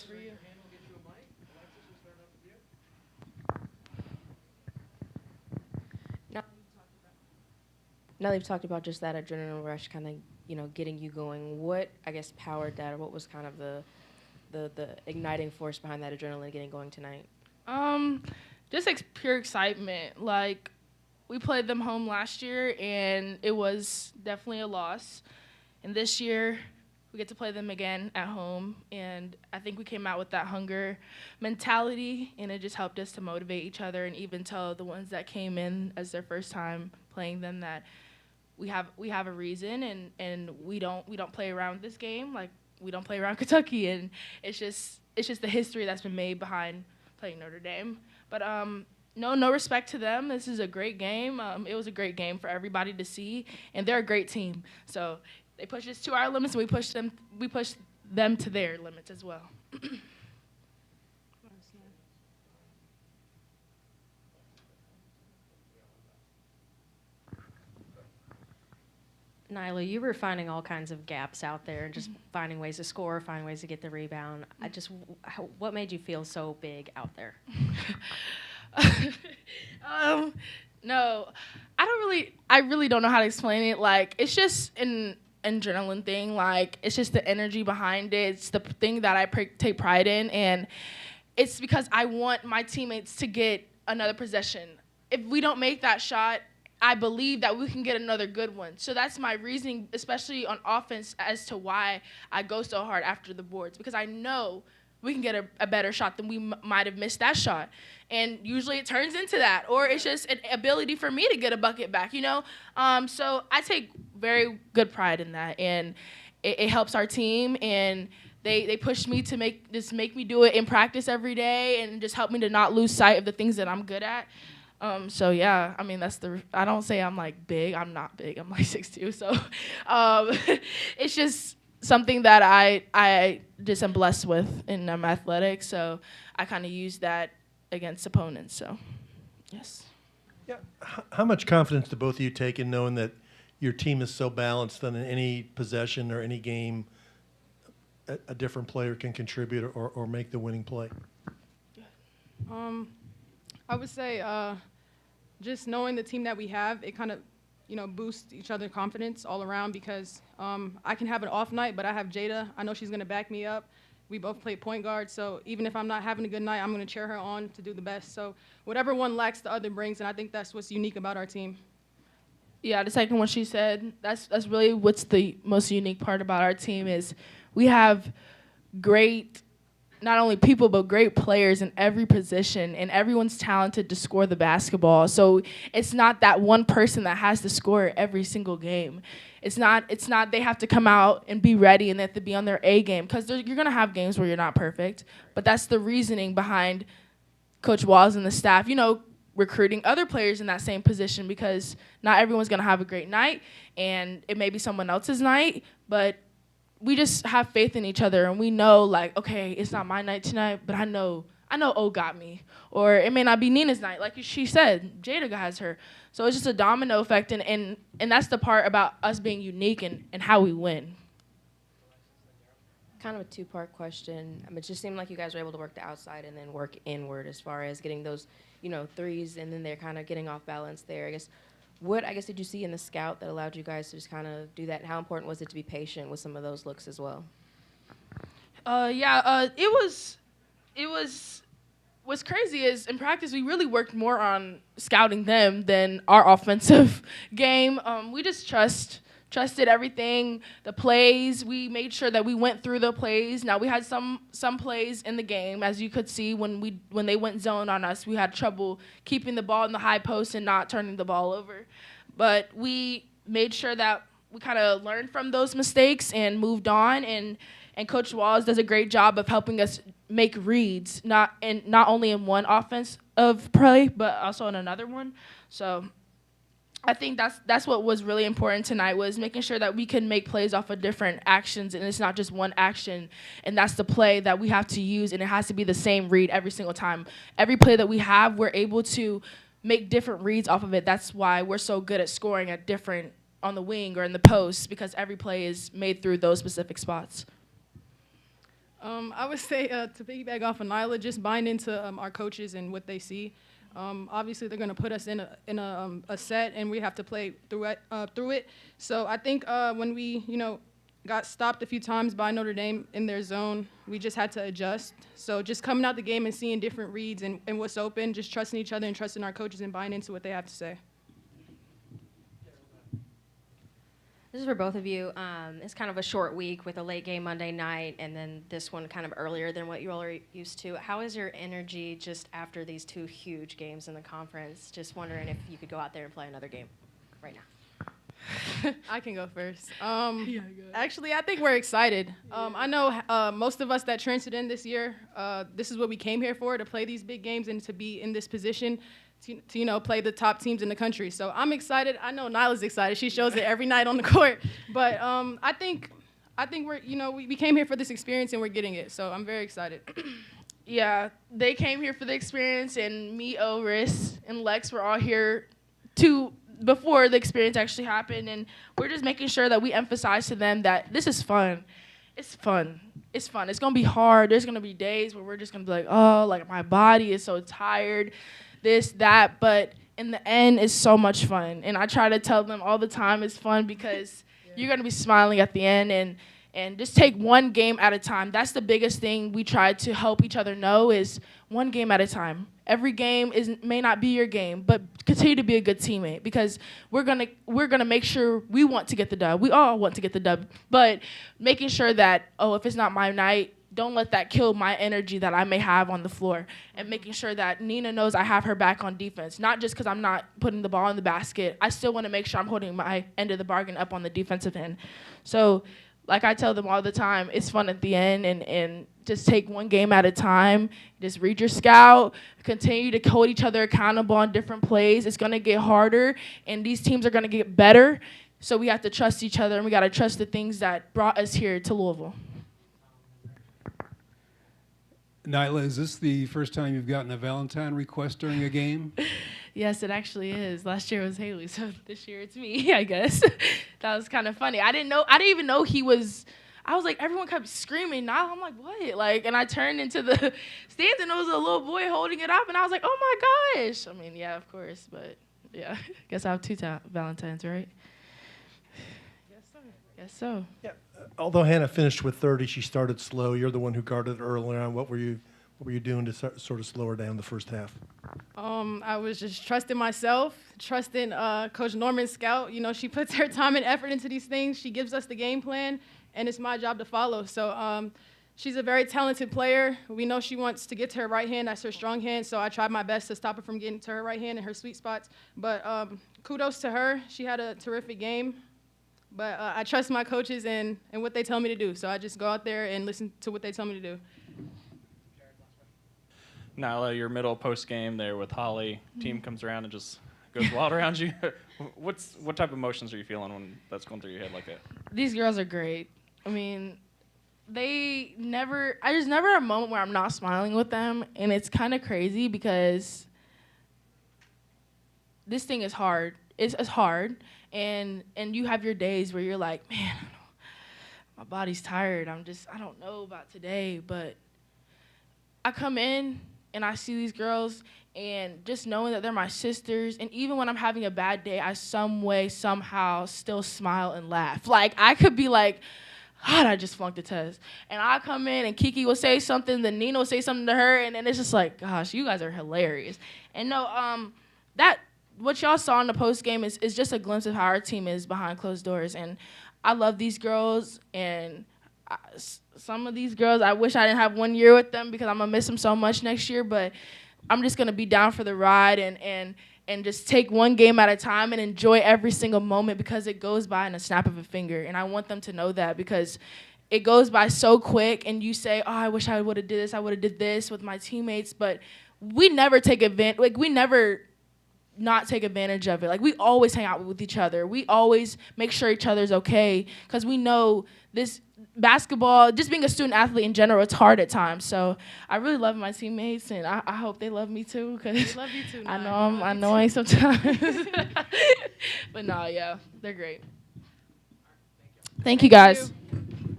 this for you. Now, now that you've talked about just that adrenaline rush kind of, getting you going, what, I guess, powered that, or what was kind of the igniting force behind that adrenaline getting going tonight? Um, just pure excitement. Like, we played them home last year, and it was definitely a loss. And this year, we get to play them again at home, and I think we came out with that hunger mentality, and it just helped us to motivate each other and even tell the ones that came in as their first time playing them that we have a reason, and we don't play around this game, like we don't play around Kentucky, and it's just the history that's been made behind playing Notre Dame. But no respect to them. This is a great game. It was a great game for everybody to see, and they're a great team. So they push us to our limits, and we push them to their limits as well. Nyla, you were finding all kinds of gaps out there and just finding ways to score, finding ways to get the rebound. What made you feel so big out there? um, no, I really don't know how to explain it. Like, it's just an adrenaline thing. Like, it's just the energy behind it. It's the thing that I take pride in, and it's because I want my teammates to get another possession. If we don't make that shot, I believe that we can get another good one. So that's my reasoning, especially on offense, as to why I go so hard after the boards, because I know we can get a better shot than we might have missed that shot. And usually it turns into that, or it's just an ability for me to get a bucket back, you know? So I take very good pride in that, and it helps our team, and they push me to make me do it in practice every day, and just help me to not lose sight of the things that I'm good at. So yeah, I mean, I don't say I'm like big. I'm not big. I'm like 6'2". So um, it's just something that I just am blessed with, and I'm athletic. So I kind of use that against opponents. So yes. Yeah. How much confidence do both of you take in knowing that your team is so balanced that in any possession or any game, a different player can contribute or make the winning play? I would say just knowing the team that we have, it kind of, boosts each other's confidence all around because I can have an off night, but I have Jada. I know she's going to back me up. We both play point guard, so even if I'm not having a good night, I'm going to cheer her on to do the best. So whatever one lacks, the other brings, and I think that's what's unique about our team. Yeah, the second one she said, that's really what's the most unique part about our team is we have great, not only people, but great players in every position, and everyone's talented to score the basketball. So it's not that one person that has to score every single game. It's not they have to come out and be ready and they have to be on their A game, because you're going to have games where you're not perfect. But that's the reasoning behind Coach Walls and the staff, recruiting other players in that same position, because not everyone's going to have a great night, and it may be someone else's night, but we just have faith in each other, and we know, like, okay, it's not my night tonight, but I know O got me. Or it may not be Nina's night, like she said, Jada has her. So it's just a domino effect, and that's the part about us being unique and how we win. Kind of a two-part question. It just seemed like you guys were able to work the outside and then work inward as far as getting those, threes, and then they're kind of getting off balance there. What did you see in the scout that allowed you guys to just kind of do that? And how important was it to be patient with some of those looks as well? It was what's crazy is in practice we really worked more on scouting them than our offensive game. We just trusted everything, the plays. We made sure that we went through the plays. Now we had some plays in the game, as you could see when they went zone on us, we had trouble keeping the ball in the high post and not turning the ball over. But we made sure that we kind of learned from those mistakes and moved on, and Coach Walls does a great job of helping us make reads, not only in one offense of play, but also in another one. So I think that's what was really important tonight, was making sure that we can make plays off of different actions, and it's not just one action, and that's the play that we have to use, and it has to be the same read every single time. Every play that we have, we're able to make different reads off of it. That's why we're so good at scoring at different on the wing or in the post, because every play is made through those specific spots. I would say to piggyback off of Nyla, just bind into our coaches and what they see. Obviously, they're going to put us in a set, and we have to play through it. So I think when we, got stopped a few times by Notre Dame in their zone, we just had to adjust. So just coming out the game and seeing different reads and what's open, just trusting each other and trusting our coaches and buying into what they have to say. This is for both of you. It's kind of a short week with a late game Monday night, and then this one kind of earlier than what you all are used to. How is your energy just after these two huge games in the conference? Just wondering if you could go out there and play another game right now. I can go first. Actually, I think we're excited. I know most of us that transferred in this year, this is what we came here for, to play these big games and to be in this position to play the top teams in the country. So I'm excited. I know Nyla's excited. She shows it every night on the court. But I think we're, we came here for this experience and we're getting it. So I'm very excited. Yeah, they came here for the experience, and me, Oris, and Lex were all here before the experience actually happened, and we're just making sure that we emphasize to them that this is fun. It's fun. It's fun. It's going to be hard. There's going to be days where we're just going to be like, oh, like my body is so tired, this, that, but in the end, it's so much fun. And I try to tell them all the time it's fun because you're going to be smiling at the end, and just take one game at a time. That's the biggest thing we try to help each other know is one game at a time. Every game may not be your game, but continue to be a good teammate because we're gonna make sure we want to get the dub. We all want to get the dub, but making sure that, if it's not my night, don't let that kill my energy that I may have on the floor. And making sure that Nina knows I have her back on defense, not just because I'm not putting the ball in the basket. I still want to make sure I'm holding my end of the bargain up on the defensive end. So like I tell them all the time, it's fun at the end, and just take one game at a time. Just read your scout, continue to hold each other accountable on different plays. It's going to get harder, and these teams are going to get better. So we have to trust each other, and we got to trust the things that brought us here to Louisville. Nyla, is this the first time you've gotten a Valentine request during a game? Yes, it actually is. Last year was Haley, so this year it's me, I guess. That was kind of funny. I didn't even know he was. I was like, everyone kept screaming. Now I'm like, what? Like, and I turned into the stands, and there was a little boy holding it up, and I was like, oh my gosh. I mean, yeah, of course, but yeah, guess I have two Valentines, right? Guess so. Yeah. Although Hannah finished with 30, she started slow. You're the one who guarded early on. What were you doing to sort of slow her down the first half? I was just trusting myself, trusting Coach Norman's scout. She puts her time and effort into these things. She gives us the game plan, and it's my job to follow. So she's a very talented player. We know she wants to get to her right hand. That's her strong hand. So I tried my best to stop her from getting to her right hand and her sweet spots. But kudos to her. She had a terrific game. But I trust my coaches and what they tell me to do. So I just go out there and listen to what they tell me to do. Nyla, your middle post game there with Holly, team comes around and just goes wild around you. What type of emotions are you feeling when that's going through your head like that? These girls are great. I mean, there's never a moment where I'm not smiling with them, and it's kind of crazy because this thing is hard. It's hard, and you have your days where you're like, man, my body's tired. I don't know about today, but I come in and I see these girls, and just knowing that they're my sisters, and even when I'm having a bad day, I somehow still smile and laugh. Like, I could be like, God, I just flunked the test. And I come in, and Kiki will say something, then Nina will say something to her, and then it's just like, gosh, you guys are hilarious. And no, that what y'all saw in the post game is just a glimpse of how our team is behind closed doors. And I love these girls, and some of these girls, I wish I didn't have 1 year with them because I'm going to miss them so much next year, but I'm just going to be down for the ride and just take one game at a time and enjoy every single moment because it goes by in a snap of a finger. And I want them to know that because it goes by so quick, and you say, oh, I wish I would have did this, I would have did this with my teammates, but we never take advantage, like we never not take advantage of it. Like, we always hang out with each other. We always make sure each other's okay because we know this basketball, just being a student athlete in general, it's hard at times. So I really love my teammates, and I hope they love me too. Cause Love you too. I know I'm annoying sometimes. But no, yeah, they're great. Thank you guys. You.